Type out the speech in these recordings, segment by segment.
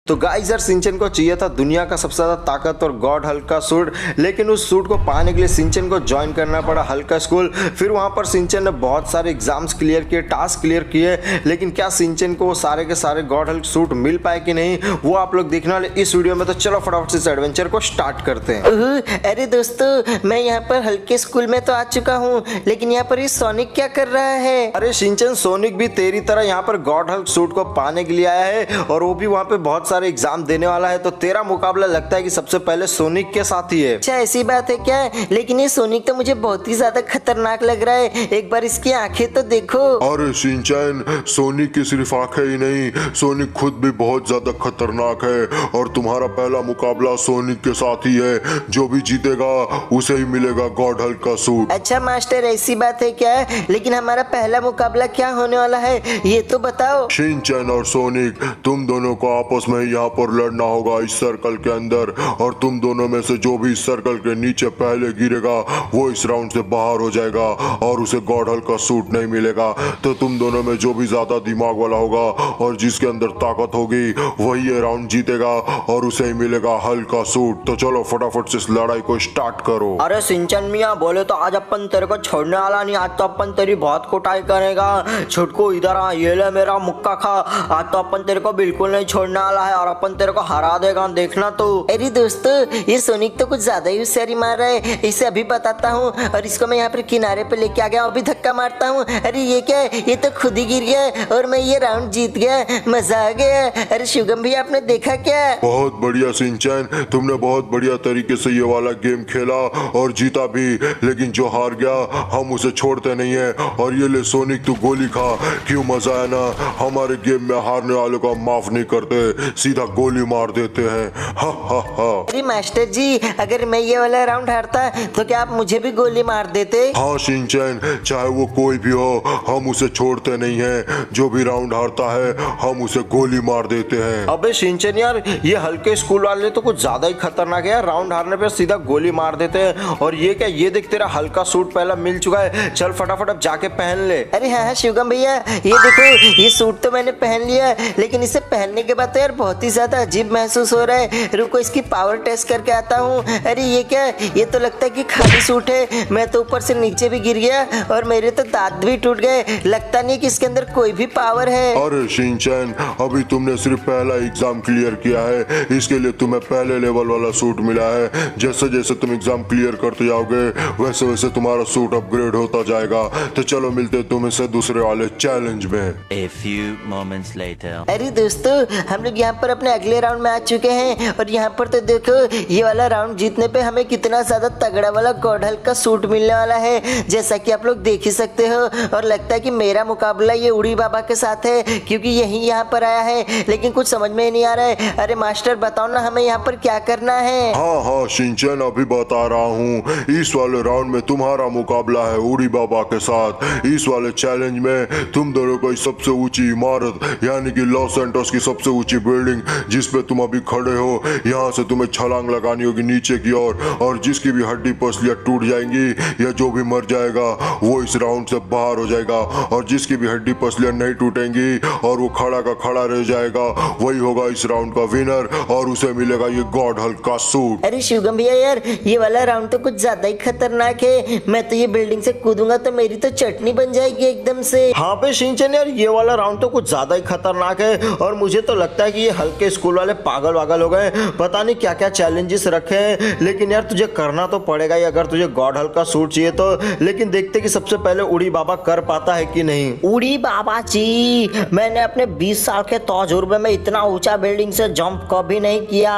तो गाइस यार सिंचन को चाहिए था दुनिया का सबसे ज्यादा ताकत और गॉड हल्क का सूट, लेकिन उस सूट को पाने के लिए सिंचन को ज्वाइन करना पड़ा हल्का स्कूल। फिर वहां पर सिंचन ने बहुत सारे एग्जाम्स क्लियर किए, टास्क क्लियर किए, लेकिन क्या सिंचन को वो सारे के सारे गॉड हल्क सूट मिल पाए कि नहीं, वो आप लोग देखने वाले इस वीडियो में। तो चलो फटाफट से इस एडवेंचर को स्टार्ट करते हैं। अरे दोस्तों, मैं यहाँ पर हल्के स्कूल में तो आ चुका हूँ, लेकिन यहाँ पर ये सोनिक क्या कर रहा है? अरे सिंचन, सोनिक भी तेरी तरह यहाँ पर गॉड हल्क सूट को पाने के लिए आया है और वो भी वहाँ पे बहुत सारे एग्जाम देने वाला है। तो तेरा मुकाबला लगता है कि सबसे पहले सोनिक के साथ ही है। अच्छा, ऐसी बात है क्या? लेकिन ये सोनिक तो मुझे बहुत ही ज्यादा खतरनाक लग रहा है, एक बार इसकी आंखें तो देखो। अरे सिंचन, सोनिक की सिर्फ आंखें ही नहीं, सोनिक खुद भी बहुत ज्यादा खतरनाक है और तुम्हारा पहला मुकाबला सोनिक के साथ ही है। जो भी जीतेगा उसे ही मिलेगा गॉड हल्क का सूट। अच्छा मास्टर, ऐसी बात है क्या? लेकिन हमारा पहला मुकाबला क्या होने वाला है ये तो बताओ। शिनचैन और सोनिक, तुम दोनों को आपस में यहाँ पर लड़ना होगा इस सर्कल के अंदर, और तुम दोनों में से जो भी इस सर्कल के नीचे पहले गिरेगा वो इस राउंड से बाहर हो जाएगा और उसे गॉड हल्क का सूट नहीं मिलेगा। तो तुम दोनों में जो भी ज्यादा दिमाग वाला होगा और जिसके अंदर ताकत होगी वही ये राउंड जीतेगा और उसे ही मिलेगा हल्क का सूट। तो चलो फटाफट से इस लड़ाई को स्टार्ट करो। अरे सिंचन मियाँ, बोले तो आज अपन तेरे को छोड़ने वाला नहीं, आज तो अपन तेरी बहुत कुटाई करेगा। छुटकू इधर आ, ये ले मेरा मुक्का खा। आज तो अपन तेरे को बिल्कुल नहीं छोड़ने वाला है और अपन तेरे को हरा देगा, देखना तू। अरे दोस्तों, ये सोनिक तो कुछ ज्यादा ही होशियारी मार रहा है, इसे अभी बताता हूँ और इसको मैं यहाँ पर किनारे पे लेके आ गया, अभी धक्का मारता हूँ। अरे ये क्या है, ये तो खुद ही गिर गया और मैं ये राउंड जीत गया, मजा आ गया। अरे शुगम भैया, आपने देखा क्या? बहुत बढ़िया सिंचन, तुमने बहुत बढ़िया तरीके से ये वाला गेम खेला और जीता भी, लेकिन जो हार गया हम उसे छोड़ते नहीं है। और ये ले सोनिक, तू गोली खा। क्यों मजा आया ना? हमारे गेम में हारने वालों को माफ नहीं करते, सीधा गोली मार देते हैं। हा हा हा। अरे मास्टर जी, अगर मैं ये वाला राउंड हारता तो क्या आप मुझे भी गोली मार देते? हाँ शिनचैन, चाहे वो कोई भी हो हम उसे छोड़ते नहीं हैं। जो भी राउंड हारता है हम उसे गोली मार देते हैं। अबे सिंचन यार, ये हल्के स्कूल वाले तो कुछ ज्यादा ही खतरनाक है यार, राउंड हारने पे सीधा गोली मार देते हैं। और ये क्या, ये देख तेरा हल्का सूट पहला मिल चुका है, चल फटाफट अब जाके पहन ले। अरे हाँ शिवगम भैया, ये देखो, ये सूट तो मैंने पहन लिया, लेकिन इसे पहनने के बाद तो यार बहुत ही ज्यादा अजीब महसूस हो रहा है। रुको, इसकी पावर टेस्ट करके आता हूँ। अरे ये क्या, ये तो लगता है कि खाली सूट है, मैं तो ऊपर से नीचे भी गिर गया और मेरे तो दांत भी टूट गए, लगता नहीं कि इसके अंदर कोई भी पावर है। अरे शिनचैन, अभी तुमने सिर्फ पहला एग्जाम क्लियर किया है, इसके लिए तुम्हें पहले लेवल वाला सूट मिला है। जैसे जैसे तुम एग्जाम क्लियर करते जाओगे वैसे वैसे तुम्हारा सूट अपग्रेड होता जाएगा। तो चलो मिलते हैं तुम्हें से दूसरे वाले चैलेंज में। A few moments later. अरे दोस्तों, हम लोग यहाँ पर अपने अगले राउंड में आ चुके हैं और यहाँ पर तो देखो, ये वाला राउंड जीतने पे हमें कितना ज्यादा तगड़ा वाला गॉड हल्क का सूट मिलने वाला है, जैसा कि आप लोग देख ही सकते हो। और लगता है कि मेरा मुकाबला ये उड़ी बाबा के साथ है, क्योंकि यही यहाँ पर आया है, लेकिन कुछ समझ में ही नहीं आ रहा है। अरे मास्टर, बताओ ना हमें यहाँ पर क्या करना है? हाँ हाँ शिनचैन, अभी बता रहा हूँ। इस वाले राउंड में तुम्हारा मुकाबला है उड़ी बाबा के साथ। इस वाले चैलेंज में तुम दोनों को सबसे ऊंची इमारत यानी कि लॉस सैंटोस की सबसे ऊंची बिल्डिंग जिसपे तुम अभी खड़े हो, यहाँ से तुम्हें छलांग लगानी होगी नीचे की ओर, और जिसकी भी हड्डी पसलियां टूट जाएंगी या जो भी मर जाएगा वो इस राउंड से बाहर हो जाएगा, और जिसकी भी हड्डी पसलियां नहीं टूटेंगी और वो खड़ा का खड़ा रह जाएगा वही होगा इस राउंड का विनर और उसे मिलेगा ये गॉड हल्क का सूट। अरे शिवगम भैया यार, ये वाला राउंड तो कुछ ज्यादा ही खतरनाक है, मैं तो ये बिल्डिंग से कूदूंगा तो मेरी तो चटनी बन जाएगी एकदम से। हाँ पे सिंचन यार, ये वाला राउंड तो कुछ ज्यादा ही खतरनाक है और मुझे तो लगता है कि ये हल्के स्कूल वाले पागल वागल हो गए, पता नहीं क्या क्या चैलेंजेस रखे हैं। लेकिन यार तुझे करना तो पड़ेगा ही अगर तुझे गॉड हल्क का सूट चाहिए तो। लेकिन देखते कि सबसे पहले उड़ी बाबा कर पाता है कि नहीं। उड़ी बाबा जी, मैंने अपने 20 साल के तजुर्बे में इतना ऊंचा बिल्डिंग से जंप कभी नहीं किया,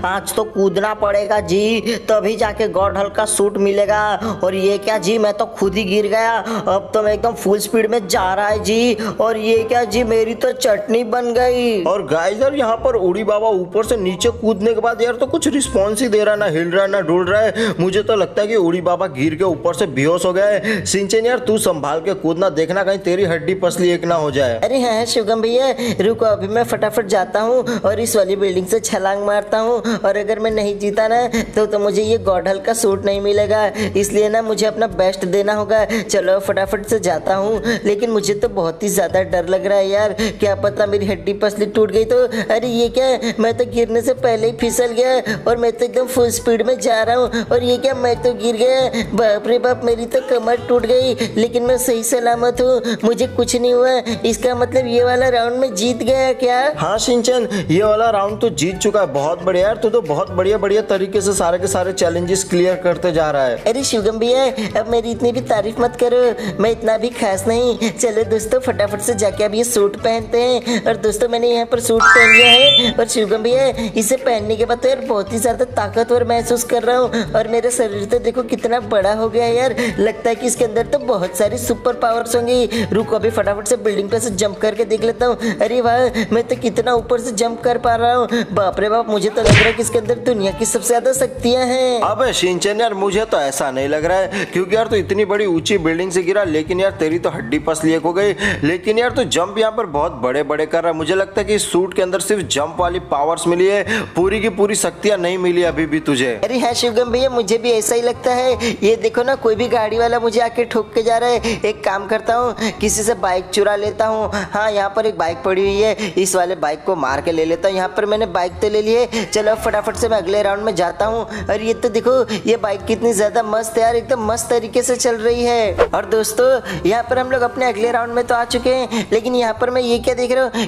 आज तो कूदना पड़ेगा जी, तभी जाके गॉड हल्क का सूट मिलेगा। और ये क्या जी, मैं तो खुद ही गिर गया, अब तो मैं एकदम फुल स्पीड में जा रहा है जी। और ये क्या जी, मेरी तो चटनी बन गई। और गाइस यार, यहाँ पर उड़ी बाबा ऊपर से नीचे कूदने के बाद यार तो कुछ रिस्पॉन्स ही दे रहा, ना हिल रहा ना डुल रहा है। मुझे तो लगता है कि उड़ी बाबा गिर के ऊपर से बेहोश हो गया है। सिंचन यार, तू संभाल के कूदना, देखना कहीं तेरी हड्डी पसली एक ना हो जाए। अरे हाँ शिवगम भैया, रुको, अभी मैं फटाफट जाता हूँ और इस वाली बिल्डिंग से छलांग मारता हूँ, और अगर मैं नहीं जीता ना तो मुझे ये गॉड हल्क का सूट नहीं मिलेगा, इसलिए ना मुझे अपना बेस्ट देना होगा। चलो फटाफट से जाता हूँ, लेकिन मुझे तो बहुत ही ज्यादा डर लग रहा है यार, क्या पता मेरी हड्डी पसली टूट गई तो। अरे ये क्या, मैं तो गिरने से पहले ही फिसल गया और मैं तो एकदम फुल स्पीड में जा रहा हूँ। और ये क्या, मैं तो गिर गया। बाप रे बाप, मेरी तो कमर टूट गई, लेकिन मैं सही सलामत हूँ, मुझे कुछ नहीं हुआ। इसका मतलब ये वाला राउंड में जीत गया क्या? हाँ शिनचैन, ये वाला राउंड तो जीत चुका है। बहुत बढ़िया यार, तू तो बहुत बढ़िया बढ़िया तरीके से सारे के सारे चैलेंजेस क्लियर करते जा रहा है। अरे शिवगम भैया, अब मेरी इतनी भी तारीफ मत करो, मैं इतना भी खास नहीं। चलो दोस्तों, फटाफट से जाके अब ये सूट पहनते हैं। और दोस्तों, मैंने यहाँ पर सूट पहन लिया है और शिवगम भैया, इसे पहनने के बाद तो यार बहुत ही ज्यादा ताकतवर महसूस कर रहा हूँ। और मेरा शरीर तो देखो कितना बड़ा हो गया है यार, लगता है कि इसके अंदर तो बहुत सारी सुपर पावर्स होंगी। रुको, अभी फटाफट से बिल्डिंग पे से जंप करके देख लेता हूँ। अरे वाह, मैं तो कितना ऊपर से जंप कर पा रहा हूँ। बाप रे बाप, मुझे तो लग रहा है कि इसके अंदर दुनिया की सबसे ज्यादा शक्तियाँ हैं। अबे शिनचैन यार, मुझे तो ऐसा नहीं लग रहा है, क्योंकि यार तू इतनी बड़ी ऊंची बिल्डिंग से गिरा, लेकिन यार तेरी तो हड्डी पसली एक हो गई। लेकिन यार तू जंप यहाँ पर बहुत बड़े बड़े कर रहा है। मुझे लगता है कि इस सूट के अंदर सिर्फ जंप वाली पावर्स मिली है, पूरी की पूरी शक्तियां नहीं मिली अभी भी तुझे। अरे हाँ शिवगम भैया, मुझे भी ऐसा ही लगता है। ये देखो ना, कोई भी गाड़ी वाला मुझे आके ठोक के जा रहा है। एक काम करता हूँ, किसी से बाइक चुरा लेता हूँ। हाँ, यहाँ पर एक बाइक पड़ी हुई है, इस वाले बाइक को मार के ले लेता हूँ। यहाँ पर मैंने बाइक तो ले ली है। चलो फटाफट से मैं अगले राउंड में जाता हूँ। और ये तो देखो, ये बाइक कितनी ज्यादा मस्त है यार, एकदम मस्त तरीके से चल रही है। और दोस्तों, यहाँ पर हम लोग अपने अगले राउंड में तो आ चुके हैं, लेकिन यहाँ पर मैं ये क्या देख रहा हूँ,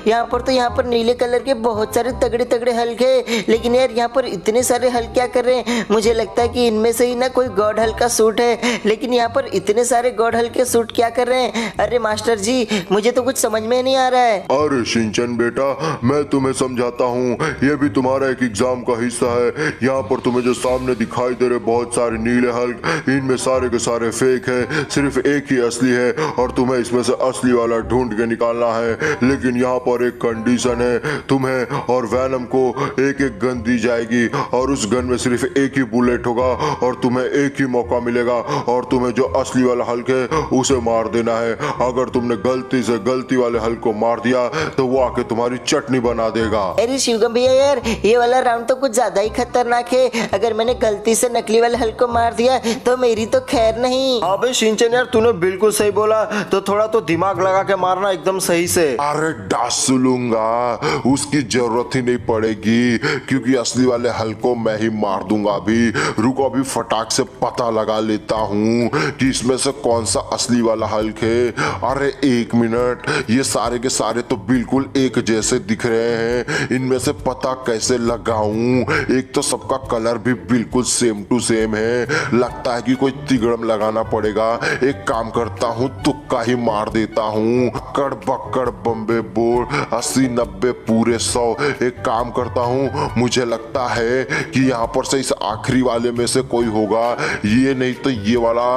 यहाँ पर नीले कलर के बहुत सारे तगड़े तगड़े हल्क है। लेकिन यार यहाँ पर इतने सारे हल्क क्या कर रहे हैं? मुझे लगता है कि इनमें से ही ना कोई गॉड हल्क का सूट है। लेकिन यहाँ पर इतने सारे गॉड हल्क के सूट क्या कर रहे हैं? अरे मास्टर जी, मुझे तो कुछ समझ में नहीं आ रहा है। अरे शिनचैन बेटा, मैं तुम्हें समझाता हूँ, ये भी तुम्हारा एक एग्जाम का हिस्सा है। यहाँ पर तुम्हें जो सामने दिखाई दे रहे बहुत सारे नीले हल्क, इनमें सारे के सारे फेक है, सिर्फ एक ही असली है और तुम्हें इसमें से असली वाला ढूंढ के निकालना है। लेकिन यहाँ पर एक कंडीशन है, तुम्हें और वैनम को एक एक गन दी जाएगी और उस गन में सिर्फ एक ही बुलेट होगा और तुम्हें एक ही मौका मिलेगा और तुम्हें जो असली वाला हल्क है उसे मार देना है। अगर तुमने गलती से गलती वाले हल्क को मार दिया तो वो आके तुम्हारी चटनी बना देगा। अरे शिवगम भैया यार, ये वाला राउंड तो कुछ ज्यादा ही खतरनाक है। अगर मैंने गलती से नकली वाले हल्क को मार दिया तो मेरी तो खैर नहीं। अबे शिनचैन यार, तूने बिल्कुल सही बोला, तो थोड़ा तो दिमाग लगा के मारना एकदम सही से। अरे डास लूंगा, उसकी जरूरत ही नहीं पड़ेगी क्योंकि असली वाले हल्क को मैं ही मार दूंगा। अभी रुको, अभी फटाक से पता लगा लेता हूँ कि इसमें से कौन सा असली वाला हल्क है। अरे एक मिनट, ये सारे के सारे तो बिल्कुल एक जैसे दिख रहे हैं, इनमें से पता कैसे लगाऊं? एक तो सबका कलर भी बिल्कुल सेम टू सेम है, लगता है कि कोई तिगड़म लगाना पड़ेगा। एक काम करता हूँ, तुक्का ही मार देता हूँ। कड़ बक्कड़ बम्बे बोर्ड 80 90 पूरे 100। एक काम करता हूँ, मुझे लगता है कि यहाँ पर से इस आखिरी वाले में से कोई होगा, ये नहीं तो ये वाला।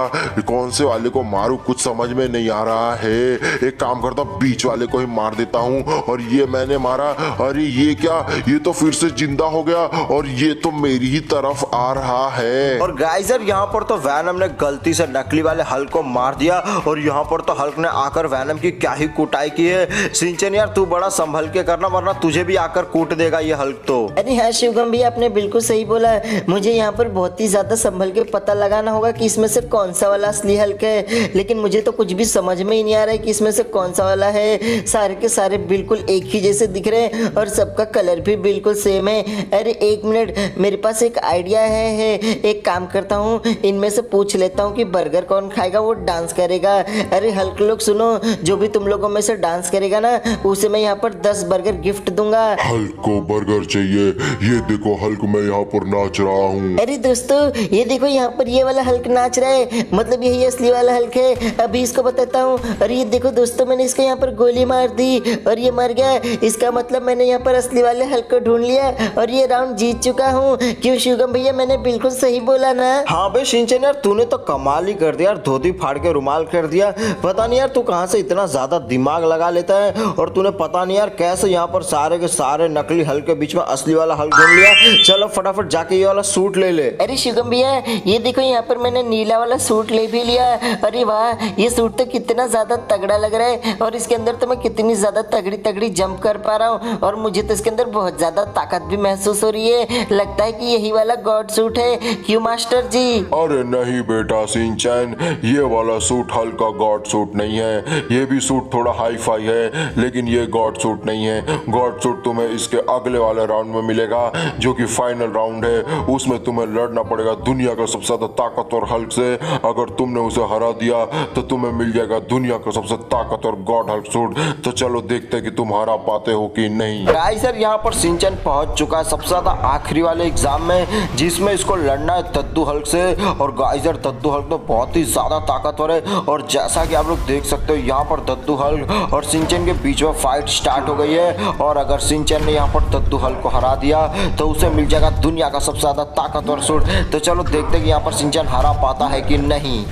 कौन से वाले को मारूं कुछ समझ में नहीं आ रहा है। एक काम करता हूँ, बीच वाले को ही मार देता हूँ और ये मैंने मारा। अरे ये क्या, ये तो फिर से जिंदा हो गया और ये तो मेरी ही तरफ आ रहा है। और गाइस यार, यहाँ पर तो वैनम ने गलती से नकली वाले हल्क को मार दिया और यहाँ पर तो हल्क ने आकर वैनम की क्या ही कुटाई की है। शिनचैन यार, तू बड़ा संभल के करना, वरना तुझे भी आकर कूट देगा ये हल्क तो। अरे हाँ शिवगम भैया, आपने बिल्कुल सही बोला। मुझे यहाँ पर बहुत ही ज्यादा संभल के पता लगाना होगा कि इसमें से कौन सा वाला असली हल्क है। लेकिन मुझे तो कुछ भी समझ में ही नहीं आ रहा है कि इसमें से कौन सा वाला है। सारे के सारे बिल्कुल एक ही जैसे दिख रहे हैं और सबका कलर भी बिल्कुल सेम है। अरे एक मिनट, मेरे पास एक आइडिया है। एक काम करता हूँ, इनमें से पूछ लेता हूँ कि बर्गर कौन खाएगा, वो डांस करेगा। अरे हल्क लोग सुनो, जो भी तुम लोगों में से डांस करेगा ना, उसे मैं यहाँ पर 10 बर्गर गिफ्ट दूंगा। हल्क को बर्गर चाहिए? ये देखो हल्क, मैं यहाँ पर नाच रहा हूँ। अरे दोस्तों, ये देखो यहाँ पर ये वाला हल्क नाच रहा है, मतलब यही असली वाला हल्क है। अभी इसको बताता हूँ। अरे ये देखो दोस्तों, मैंने इसको यहाँ पर गोली मार दी और ये मर गया। इसका मतलब मैंने यहाँ पर असली वाले हल्क को ढूंढ लिया और ये राउंड जीत चुका हूँ। क्यों शिवगम भैया, मैंने बिल्कुल सही बोला ना? हाँ बे शिनचैन यार, तूने तो कमाल ही कर दिया यार, धोती फाड़ के रुमाल कर दिया। पता नहीं यार तू कहाँ से इतना ज्यादा दिमाग लगा लेता है, और तूने पता नहीं यार कैसे यहाँ पर सारे के सारे नकली हल्क के बीच में असली वाला हल्क ढूंढ लिया। चलो फटाफट जाके ये वाला सूट ले ले। अरे शिवगम भैया, ये देखो यहाँ पर मैंने नीला वाला सूट ले भी लिया। अरे वाह, ये सूट तो कितना ज्यादा तगड़ा लग रहा है और इसके अंदर तो मैं कितनी ज्यादा तगड़ी तगड़ी जंप कर पा रहा हूँ और मुझे तो इसके अंदर बहुत ज्यादा ताकत भी महसूस हो रही है। लगता है कि यही वाला गॉड सूट है। क्यों मास्टर जी? अरे नहीं बेटा शिनचैन, ये वाला सूट हल्क का गॉड सूट नहीं है। ये भी सूट थोड़ा हाई फाई है, लेकिन ये गॉड सूट नहीं है। गॉड हल्क सूट तुम्हें इसके अगले वाले राउंड में मिलेगा, जो कि फाइनल राउंड है। उसमें तुम्हें लड़ना पड़ेगा दुनिया का सबसे ज्यादा ताकतवर हल्क से। अगर तुमने उसे हरा दिया तो तुम्हें मिल जाएगा दुनिया का सबसे ताकतवर गॉड हल्क सूट। तो चलो देखते हैं कि तुम हरा पाते हो कि नहीं। गाइस यार यहाँ पर सिंचन पहुंच चुका है सबसे ज्यादा आखिरी वाले एग्जाम में, जिसमें इसको लड़ना है दद्दू हल्क से। और गाइस यार दद्दू हल्क तो बहुत ही ज्यादा ताकतवर है, और जैसा कि आप लोग देख सकते हो यहाँ पर दद्दू हल्क और सिंचन के बीच में फाइट स्टार्ट हो गई है। और अगर सिंचन ने यहाँ पर दद्दू हल्क को हरा दिया तो उसे मिल जाएगा दुनिया का सबसे ज्यादा ताकतवर सूट। तो चलो देखते हैं कि यहाँ पर सिंचन हरा पाता है कि नहीं।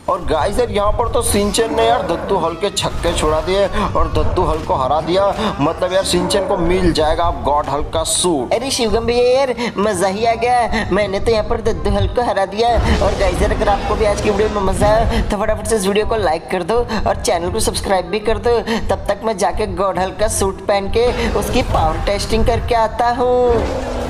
और गाइस यार यहाँ पर तो सिंचन ने यार दद्दू हल्क के छक्के छुड़ा दिए और दद्दू हल्क को हरा दिया। मतलब यार सिंचन को मिल जाएगा अब गॉड हल्क का सूट। अरे शिवगम भैया यार मजा ही आ गया, मैंने तो यहाँ पर दद्दू हल्क को हरा दिया। और गाइस यार अगर आपको भी आज की वीडियो में मजा आया तो फटाफट से इस वीडियो को लाइक कर दो और चैनल को सब्सक्राइब भी कर दो। तब तक मैं जाके गॉड हल्क का सूट पहन के उसकी पावर टेस्टिंग करके आता हूँ।